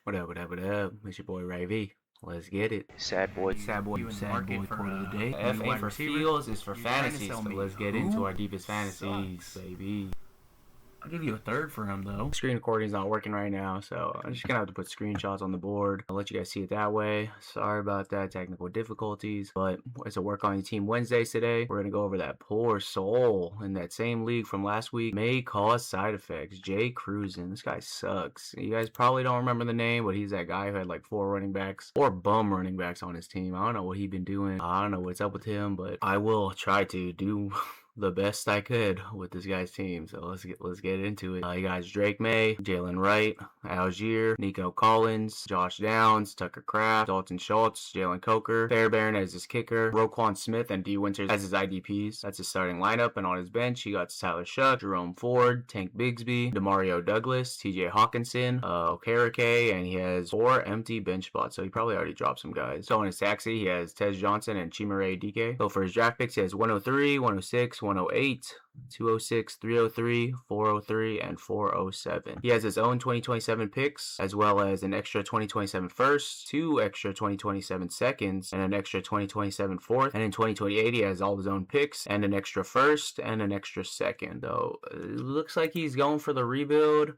What up, what up, what up? It's your boy Ray V. Let's get it. Sad boy. Sad boy quote of the day. F ain't for fields, it's for fantasies. So let's get into our deepest fantasies, baby. I'll give you a third for him, though. Screen recording's not working right now, so I'm just gonna have to put screenshots on the board. I'll let you guys see it that way. Sorry about that, technical difficulties. But it's a work on your team Wednesdays today. We're gonna go over that poor soul in that same league from last week. May cause side effects. Jay Cruisin. This guy sucks. You guys probably don't remember the name, but he's that guy who had like 4 running backs, 4 bum running backs on his team. I don't know what he's been doing. I don't know what's up with him, but I will try to do the best I could with this guy's team. So let's get into it. You guys, Drake Maye, Jalen Wright, Algier, Nico Collins, Josh Downs, Tucker Kraft, Dalton Schultz, Jalen Coker, Fairbairn as his kicker, Roquan Smith and D. Winters as his IDPs. That's his starting lineup. And on his bench, he got Tyler Shuck, Jerome Ford, Tank Bigsby, Demario Douglas, TJ Hawkinson, Okereke, and he has 4 empty bench spots. So he probably already dropped some guys. So on his taxi, he has Tez Johnson and Chimere DK. So for his draft picks, he has 103, 106, 108, 206, 303, 403, and 407. He has his own 2027 picks, as well as an extra 2027 first, 2 extra 2027 seconds, and an extra 2027 fourth. And in 2028, he has all of his own picks, and an extra first, and an extra second. Though it looks like he's going for the rebuild.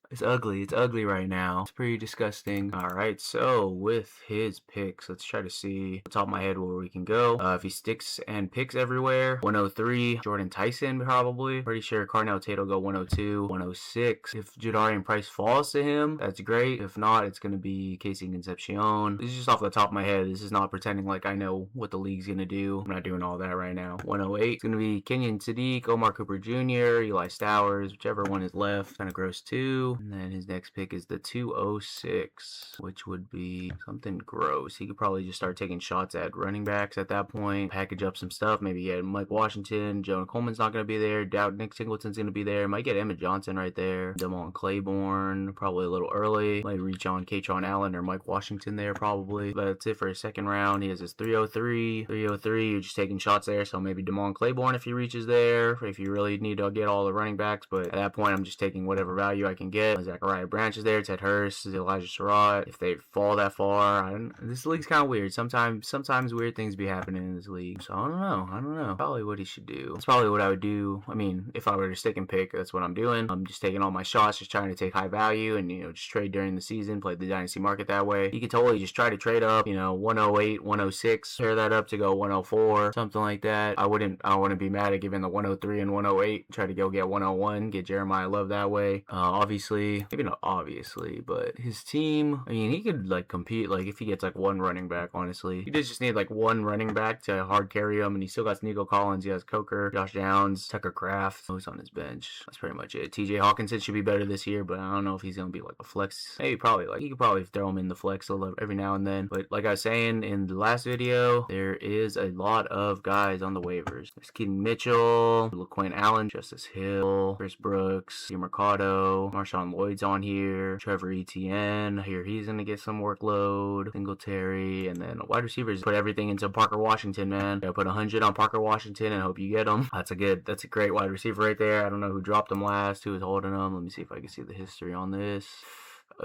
It's ugly. It's ugly right now. It's pretty disgusting. All right, so with his picks, let's try to see the top of my head where we can go. If he sticks and picks everywhere, 103, Jordan Tyson probably. Pretty sure Carnell Tate will go 102, 106. If Jadarian Price falls to him, that's great. If not, it's going to be Casey Concepcion. This is just off the top of my head. This is not pretending like I know what the league's going to do. I'm not doing all that right now. 108, it's going to be Kenyon Sadiq, Omar Cooper Jr., Eli Stowers, whichever one is left. Kind of gross 2. And then his next pick is the 206, which would be something gross. He could probably just start taking shots at running backs at that point, package up some stuff. Maybe get Mike Washington. Jonah Coleman's not going to be there. Doubt Nick Singleton's going to be there. Might get Emmett Johnson right there. Damon Claiborne, probably a little early. Might reach on Katron Allen or Mike Washington there probably. But that's it for his second round. He has his 303. 303, you're just taking shots there. So maybe Damon Claiborne if he reaches there. If you really need to get all the running backs. But at that point, I'm just taking whatever value I can get. Zachariah Branch is there, Ted Hurst, Elijah Surratt. If they fall that far, this league's kind of weird. Sometimes weird things be happening in this league. So I don't know. Probably what he should do. That's probably what I would do. I mean, if I were to stick and pick, that's what I'm doing. I'm just taking all my shots, just trying to take high value and, just trade during the season, play the Dynasty market that way. You could totally just try to trade up, 108, 106, pair that up to go 104, something like that. I wouldn't be mad at giving the 103 and 108, try to go get 101, get Jeremiah Love that way. Obviously, maybe not obviously, but his team, I mean, he could compete if he gets 1 running back, honestly. He does just need 1 running back to hard carry him, and he still got Nico Collins, he has Coker, Josh Downs, Tucker Kraft, who's on his bench. That's pretty much it. TJ Hawkinson should be better this year, but I don't know if he's gonna be a flex. Maybe probably he could probably throw him in the flex every now and then. But like I was saying in the last video, there is a lot of guys on the waivers. There's Keaton Mitchell, LaQuinn Allen, Justice Hill, Chris Brooks, Hugh Mercado, Marshawn Lloyd's on here, Trevor Etienne, here he's going to get some workload, Singletary, and then wide receivers, put everything into Parker Washington, man. Gotta put 100 on Parker Washington and hope you get him. That's a great wide receiver right there. I don't know who dropped him last, who was holding him. Let me see if I can see the history on this.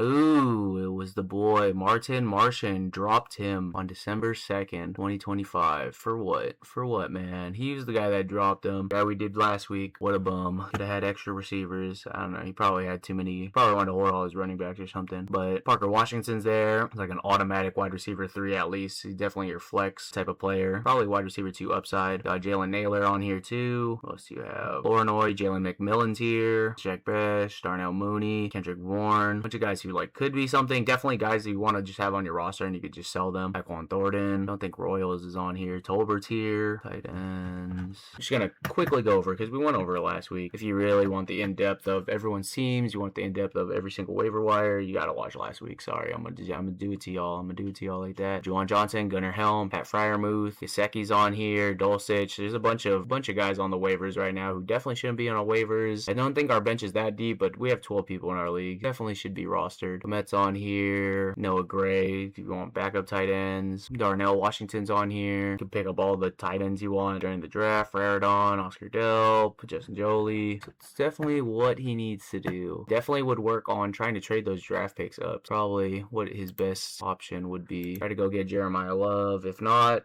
Ooh, it was the boy Martin Martian, dropped him on December 2nd, 2025. For what, man? He was the guy that dropped him. Guy we did last week. What a bum. Could have had extra receivers. I don't know. He probably had too many. Probably wanted to hold all his running backs or something. But Parker Washington's there. It's an automatic wide receiver 3 at least. He's definitely your flex type of player. Probably wide receiver 2 upside. Got Jalen Naylor on here too. What else do you have? Flournoy, Jalen McMillan's here. Jack Besh, Darnell Mooney, Kendrick Bourne. Bunch of guys who could be something. Definitely guys that you want to just have on your roster and you could just sell them. Taquan Thornton. Don't think Royals is on here. Tolbert's here. Tight ends. Just gonna quickly go over because we went over it last week. If you really want the in-depth of everyone's teams, you want the in-depth of every single waiver wire, you gotta watch last week. Sorry, I'm gonna do it to y'all. Like that. Juwan Johnson, Gunnar Helm, Pat Fryermuth, Gesicki's on here. Dulcich. There's a bunch of guys on the waivers right now who definitely shouldn't be on our waivers. I don't think our bench is that deep, but we have 12 people in our league. Definitely should be raw rostered. Met's on here. Noah Gray, if you want backup tight ends. Darnell Washington's on here. You can pick up all the tight ends you want during the draft. Raridon, Oscar Delp, Justin Jolie. So it's definitely what he needs to do. Definitely would work on trying to trade those draft picks up. Probably what his best option would be. Try to go get Jeremiah Love. If not,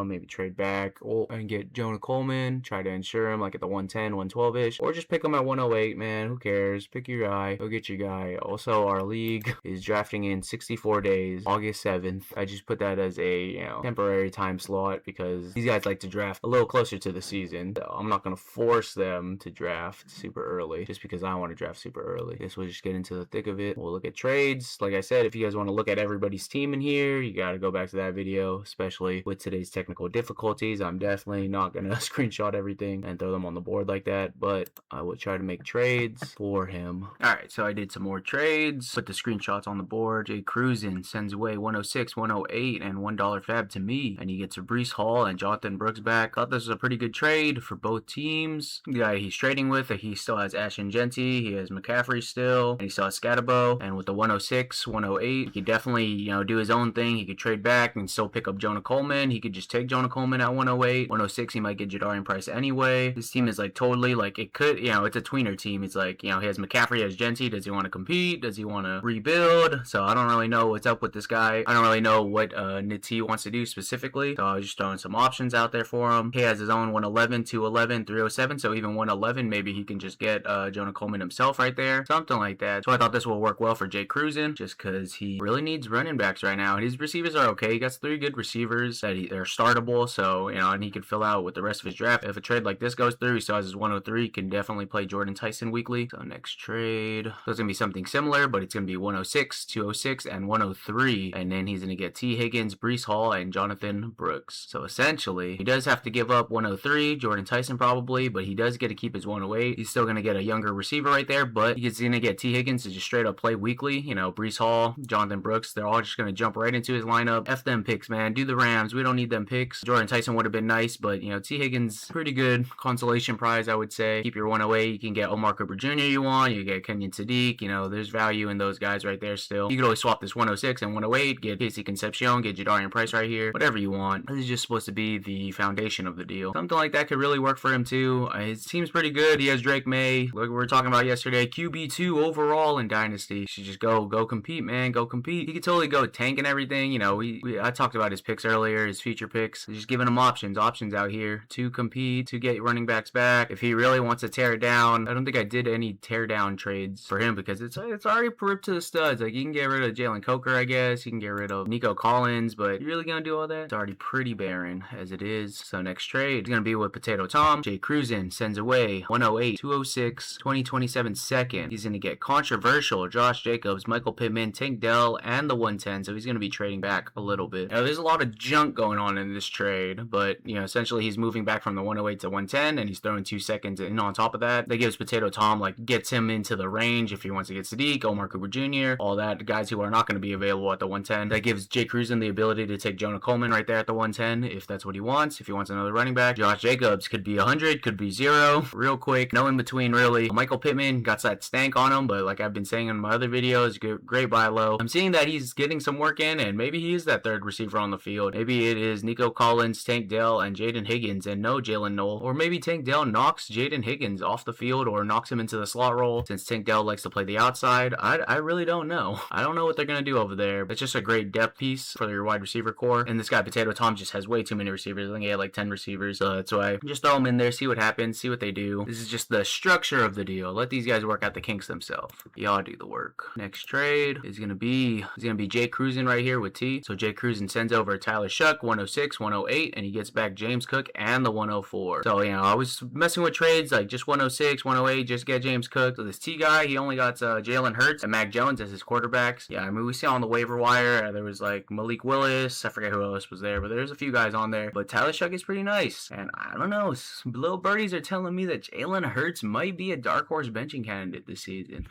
maybe trade back and get Jonah Coleman. Try to insure him like at the 110, 112-ish. Or just pick him at 108, man. Who cares? Pick your guy. Go get your guy. Also, our league is drafting in 64 days, August 7th. I just put that as a, temporary time slot because these guys like to draft a little closer to the season. So I'm not going to force them to draft super early just because I want to draft super early. Guess we'll just get into the thick of it. We'll look at trades. Like I said, if you guys want to look at everybody's team in here, you got to go back to that video, especially with today's technical difficulties. I'm definitely not going to screenshot everything and throw them on the board like that, but I will try to make trades for him. Alright, so I did some more trades, put the screenshots on the board. Jay Cruzen sends away 106, 108, and $1 fab to me, and he gets a Breece Hall and Jonathan Brooks back. Thought this was a pretty good trade for both teams. The guy he's trading with, he still has Ashton Genty, he has McCaffrey still, and he still has Scatabo, and with the 106, 108, he could definitely, do his own thing. He could trade back and still pick up Jonah Coleman. He could just take Jonah Coleman at 108. 106, he might get Jadarian Price anyway. This team is like totally like it could, it's a tweener team. It's like, he has McCaffrey, he has Genty. Does he want to compete? Does he want to rebuild? So I don't really know what's up with this guy. I don't really know what Nati wants to do specifically. So I was just throwing some options out there for him. He has his own 111, 211, 307. So even 111, maybe he can just get Jonah Coleman himself right there. Something like that. So I thought this will work well for Jay Cruzen just because he really needs running backs right now. And his receivers are okay. He got 3 good receivers that they're startable. So, and he could fill out with the rest of his draft. If a trade like this goes through, he still has his 103. He can definitely play Jordan Tyson weekly. So next trade. So it's going to be something similar, but it's going to be 106, 206, and 103. And then he's going to get T. Higgins, Breece Hall, and Jonathan Brooks. So essentially, he does have to give up 103, Jordan Tyson probably, but he does get to keep his 108. He's still going to get a younger receiver right there, but he's going to get T. Higgins to just straight up play weekly. Breece Hall, Jonathan Brooks, they're all just going to jump right into his lineup. F them picks, man. Do the Rams. We don't need them picks. Jordan Tyson would have been nice, but, T. Higgins, pretty good consolation prize, I would say. Keep your 108. You can get Omar Cooper Jr. you want. You get Kenyon Sadiq. There's value in those guys right there still. You could always swap this 106 and 108, get Casey Concepcion, get Jadarian Price right here. Whatever you want. This is just supposed to be the foundation of the deal. Something like that could really work for him too. His team's pretty good. He has Drake Maye, like we were talking about yesterday. QB2 overall in Dynasty. You should just go compete, man. Go compete. He could totally go tank and everything. I talked about his picks earlier, his feature picks. Just giving him options out here to compete, to get running backs back. If he really wants to tear it down, I don't think I did any tear down trades for him because it's already ripped to the studs. Like, you can get rid of Jalen Coker, I guess. You can get rid of Nico Collins, but you really gonna do all that? It's already pretty barren as it is. So next trade is gonna be with Potato Tom. Jay Cruzen sends away 108, 206, 2027 second. He's gonna get controversial Josh Jacobs, Michael Pittman, Tank Dell, and the 110. So he's gonna be trading back a little bit. Now, there's a lot of junk going on in this trade, but essentially he's moving back from the 108 to 110, and he's throwing 2 seconds in on top of that. That gives Potato Tom, gets him into the range if he wants to get Sadiq, Omar Cooper Jr., all that, guys who are not going to be available at the 110. That gives Jay Cruzen the ability to take Jonah Coleman right there at the 110 if that's what he wants. If he wants another running back, Josh Jacobs could be 100, could be 0, real quick, no in between really. Michael Pittman got that stank on him, but like I've been saying in my other videos, great buy low. I'm seeing that he's getting some work in, and maybe he is that third receiver on the field. Maybe it is Nico Collins, Tank Dell, and Jaden Higgins, and no Jalen Noel. Or maybe Tank Dell knocks Jaden Higgins off the field or knocks him into the slot role since Tank Dell likes to play the outside. I really don't know. I don't know what they're going to do over there. It's just a great depth piece for your wide receiver core. And this guy, Potato Tom, just has way too many receivers. I think he had like 10 receivers. So that's why just throw them in there, see what happens, see what they do. This is just the structure of the deal. Let these guys work out the kinks themselves. Y'all do the work. Next trade is going to be Jay Cruzen right here with T. So Jay Cruzen sends over Tyler Shuck, 106, 108, and he gets back James Cook and the 104. So, I was messing with trades like just 106, 108, just get James Cook. So this T guy, he only got Jalen Hurts and Mac Jones as his quarterbacks. Yeah, we saw on the waiver wire, there was like Malik Willis. I forget who else was there, but there's a few guys on there. But Tyler Shuck is pretty nice. And I don't know, little birdies are telling me that Jalen Hurts might be a dark horse benching candidate this season.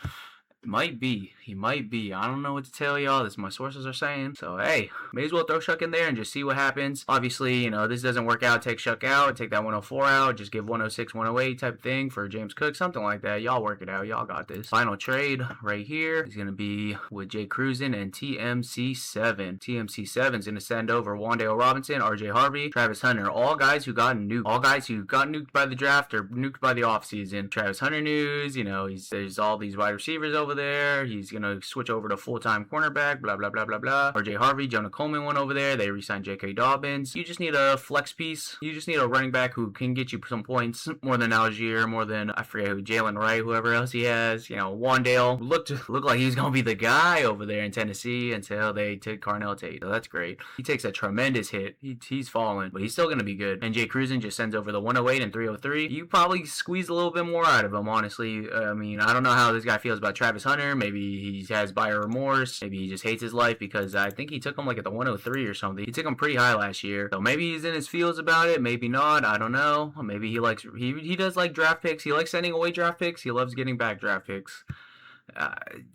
Might be. He might be. I don't know what to tell y'all. This is my sources are saying. So, hey, may as well throw Shuck in there and just see what happens. Obviously, you know, this doesn't work out. Take Shuck out. Take that 104 out. Just give 106, 108 type thing for James Cook. Something like that. Y'all work it out. Y'all got this. Final trade right here is going to be with Jay Cruzen and TMC7. TMC7 is going to send over Wan'Dale Robinson, RJ Harvey, Travis Hunter. All guys who got nuked. All guys who got nuked by the draft or nuked by the offseason. Travis Hunter news. You know, there's all these wide receivers over there. He's gonna switch over to full-time cornerback, blah blah blah blah blah. RJ Harvey, Jonah Coleman went over there. They re-signed J.K. Dobbins. You just need a flex piece. You just need a running back who can get you some points, more than Algier, more than I forget who, Jalen Wright, whoever else he has. You know, Wan'Dale looked like he's gonna be the guy over there in Tennessee until they took Carnell Tate. So that's great. He takes a tremendous hit. He's fallen, but he's still gonna be good. And Jay Cruzen just sends over the 108 and 303. You probably squeeze a little bit more out of him, honestly. I mean, I don't know how this guy feels about Travis Hunter. Maybe he has buyer remorse. Maybe he just hates his life because I think he took him like at the 103 or something. He took him pretty high last year. So maybe he's in his feels about it. Maybe not. I don't know. Maybe he does like draft picks. He likes sending away draft picks. He loves getting back draft picks.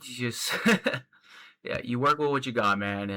Just... Yeah, you work with what you got, man.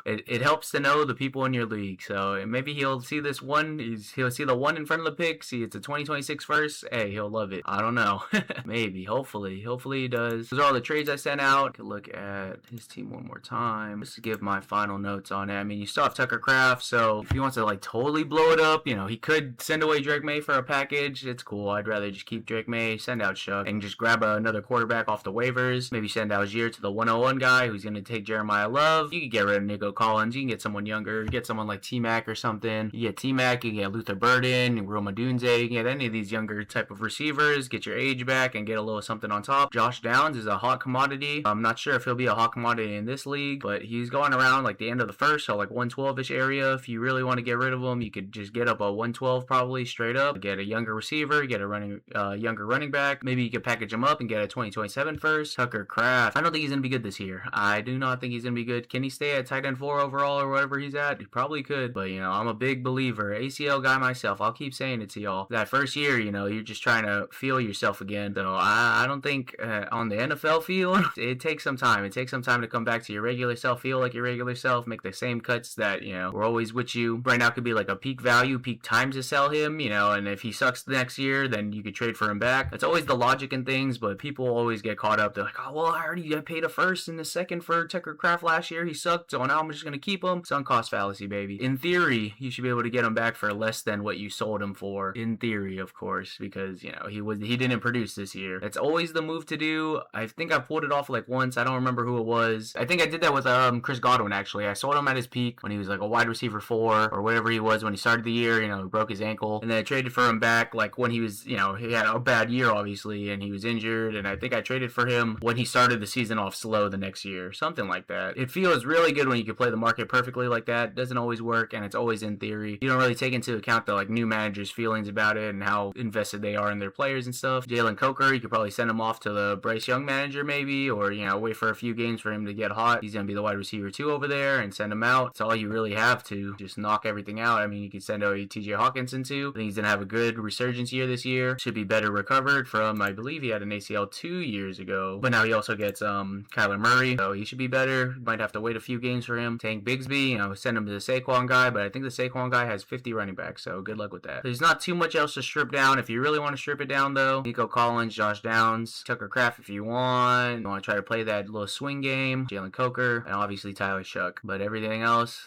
It helps to know the people in your league. So maybe he'll see this one. He'll see the one in front of the pick. See it's a 2026 first. Hey, he'll love it. I don't know. Maybe. Hopefully he does. Those are all the trades I sent out. Could look at his team one more time. Just to give my final notes on it. I mean, you still have Tucker Kraft. So if he wants to like totally blow it up, you know, he could send away Drake Maye for a package. It's cool. I'd rather just keep Drake Maye, send out Shuck, and just grab another quarterback off the waivers. Maybe send Algier to the 101 guy who's going to take Jeremiah Love. You can get rid of Nico Collins. You can get someone younger. Get someone like T-Mac or something. You get T-Mac. You can get Luther Burden, Roma Dunze. You can get any of these younger type of receivers. Get your age back and get a little something on top. Josh Downs is a hot commodity. I'm not sure if he'll be a hot commodity in this league, but he's going around like the end of the first, so like 112-ish area. If you really want to get rid of him, you could just get up a 112 probably straight up. Get a younger receiver. Get a younger running back. Maybe you could package him up and get a 2027 first. Tucker Kraft. I don't think he's going to be good this year. I do not think he's going to be good. Can he stay at tight end 4 overall or whatever he's at? He probably could, but you know, I'm a big believer. ACL guy myself. I'll keep saying it to y'all. That first year, you know, you're just trying to feel yourself again. So I don't think on the NFL field, it takes some time. It takes some time to come back to your regular self, feel like your regular self, make the same cuts that, you know, were always with you. Right now could be like a peak value, peak time to sell him, you know, and if he sucks the next year, then you could trade for him back. That's always the logic in things, but people always get caught up. They're like, oh, well, I already paid a first and a second for Tucker Kraft last year. He sucked, so now I'm just going to keep him. Sunk cost fallacy, baby. In theory, you should be able to get him back for less than what you sold him for. In theory, of course, because, you know, he didn't produce this year. That's always the move to do. I think I pulled it off like once. I don't remember who it was. I think I did that with Chris Godwin, actually. I sold him at his peak when he was like a wide receiver 4 or whatever he was when he started the year. You know, he broke his ankle. And then I traded for him back like when he was, you know, he had a bad year, obviously, and he was injured. And I think I traded for him when he started the season off slow the next year. Something like that. It feels really good when you can play the market perfectly like that. It doesn't always work, and it's always in theory. You don't really take into account the like new managers' feelings about it and how invested they are in their players and stuff. Jalen Coker, you could probably send him off to the Bryce Young manager maybe, or, you know, wait for a few games for him to get hot. He's going to be the wide receiver 2 over there and send him out. That's all you really have to just knock everything out. I mean, you could send out TJ Hawkinson too. I think he's going to have a good resurgence year this year. Should be better recovered from, I believe he had an ACL 2 years ago, but now he also gets Kyler Murray, so he should be better. Might have to wait a few games for him. Tank Bigsby, you know, send him to the Saquon guy, but I think the Saquon guy has 50 running backs, so good luck with that. There's not too much else to strip down. If you really want to strip it down, though, Nico Collins, Josh Downs, Tucker Kraft if you want. You want to try to play that little swing game, Jalen Coker, and obviously Tyler Shuck. But everything else,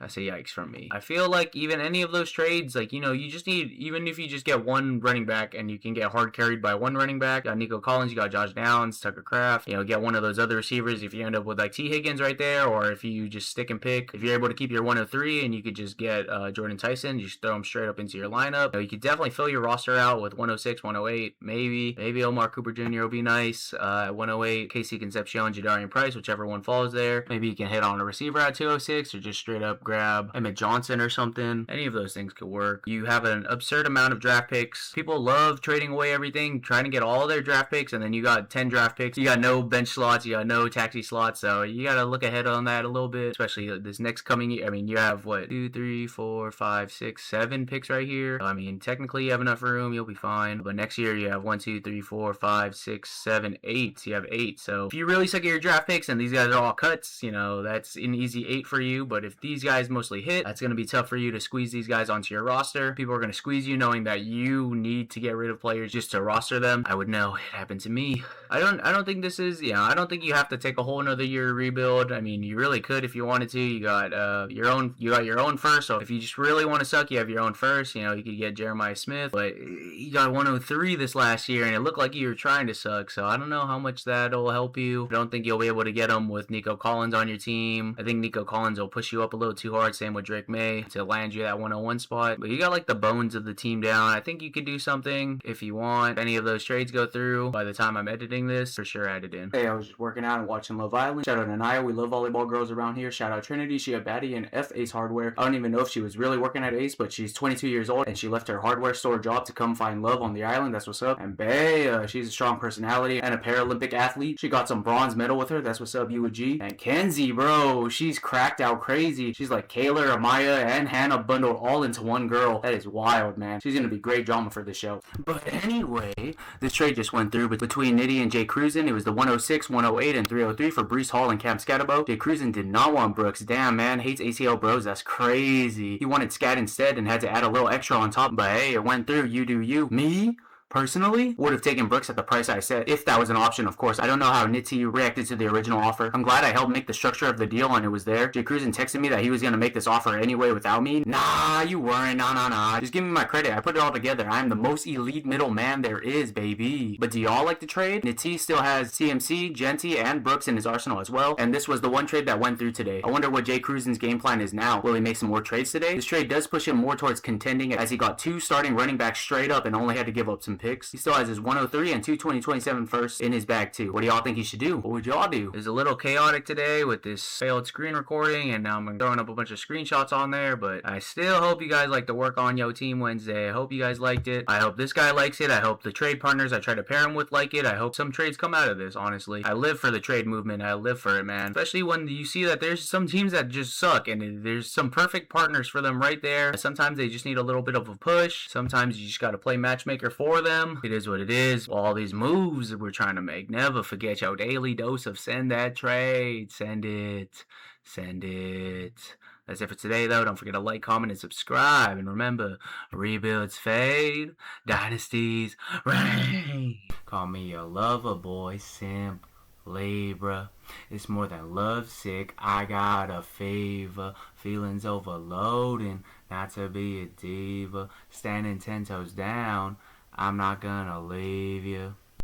that's a yikes from me. I feel like even any of those trades, like, you know, you just need, even if you just get one running back and you can get hard carried by one running back, you got Nico Collins, you got Josh Downs, Tucker Kraft, you know, get one of those other receivers if you end up with like T. Higgins right there, or if you just stick and pick, if you're able to keep your 103 and you could just get Jordan Tyson, just throw him straight up into your lineup. You could definitely fill your roster out with 106, 108, maybe Omar Cooper Jr. will be nice, at 108, Casey Concepcion, Jadarian Price, whichever one falls there. Maybe you can hit on a receiver at 206 or just straight up grab Emmett Johnson or something. Any of those things could work. You have an absurd amount of draft picks. People love trading away everything, trying to get all their draft picks, and then you got 10 draft picks. You got no bench slots, you got no taxi slots, so you got to look ahead on that a little bit, especially this next coming year. I mean, you have what, 2, 3, 4, 5, 6, 7 picks right here. I mean, technically you have enough room, you'll be fine. But next year you have 1, 2, 3, 4, 5, 6, 7, 8. You have 8. So if you really suck at your draft picks and these guys are all cuts, you know, that's an easy 8 for you. But if these guys mostly hit, that's going to be tough for you to squeeze these guys onto your roster. People are going to squeeze you knowing that you need to get rid of players just to roster them. I would know. It happened to me. I don't think this is, I don't think you have to take a whole another year to rebuild. I mean, you really could if you wanted to. You got your own first. So if you just really want to suck, you have your own first. You know, you could get Jeremiah Smith, but you got 103 this last year, and it looked like you were trying to suck. So I don't know how much that'll help you. I don't think you'll be able to get him with Nico Collins on your team. I think Nico Collins will push you up a little too hard. Same with Drake Maye to land you that 101 spot. But you got like the bones of the team down. I think you could do something if you want. If any of those trades go through by the time I'm editing this, for sure add it in. Hey, I was just working out and watching Love Island. Shout out Anaya. We love volleyball girls around here. Shout out Trinity. She a baddie in F Ace Hardware. I don't even know if she was really working at Ace, but she's 22 years old and she left her hardware store job to come find love on the island. That's what's up. And Bae, she's a strong personality and a Paralympic athlete. She got some bronze medal with her. That's what's up, you with G. And Kenzie, bro, she's cracked out crazy. She's like Kayla, Amaya, and Hannah bundled all into one girl. That is wild, man. She's gonna be great drama for the show. But anyway, this trade just went through between Nitty and Jay Cruzen. It was the 106, 108, and 303 for Breece Hall and Cam Scatterbo. Jay Cruzen did not want Brooks. Damn, man, hates ACL bros. That's crazy. He wanted Scat instead and had to add a little extra on top. But hey, it went through. You do you. Me? Personally, would have taken Brooks at the price I said, if that was an option, of course. I don't know how Nitty reacted to the original offer. I'm glad I helped make the structure of the deal and it was there. Jay Cruzen texted me that he was going to make this offer anyway without me. Nah, you weren't. Nah. Just give me my credit. I put it all together. I'm the most elite middleman there is, baby. But do y'all like the trade? Nitty still has CMC, Genty, and Brooks in his arsenal as well. And this was the one trade that went through today. I wonder what Jay Cruzen's game plan is now. Will he make some more trades today? This trade does push him more towards contending as he got 2 starting running backs straight up and only had to give up some picks. He still has his 103 and 2 2027 firsts in his bag too. What do y'all think he should do? What would y'all do? It's a little chaotic today with this failed screen recording, and now I'm throwing up a bunch of screenshots on there, but I still hope you guys like to work on Yo Team Wednesday. I hope you guys liked it. I hope this guy likes it. I hope the trade partners I try to pair him with like it. I hope some trades come out of this, honestly. I live for the trade movement. I live for it, man. Especially when you see that there's some teams that just suck, and there's some perfect partners for them right there. Sometimes they just need a little bit of a push. Sometimes you just got to play matchmaker for them. It is what it is. All these moves that we're trying to make. Never forget your daily dose of send that trade. Send it. That's it for today, though. Don't forget to like, comment, and subscribe. And remember, rebuilds fade, dynasties reign. Call me a lover boy, simp. Libra, it's more than love sick. I got a fever, feelings overloading. Not to be a diva, standing 10 toes down. I'm not gonna leave you.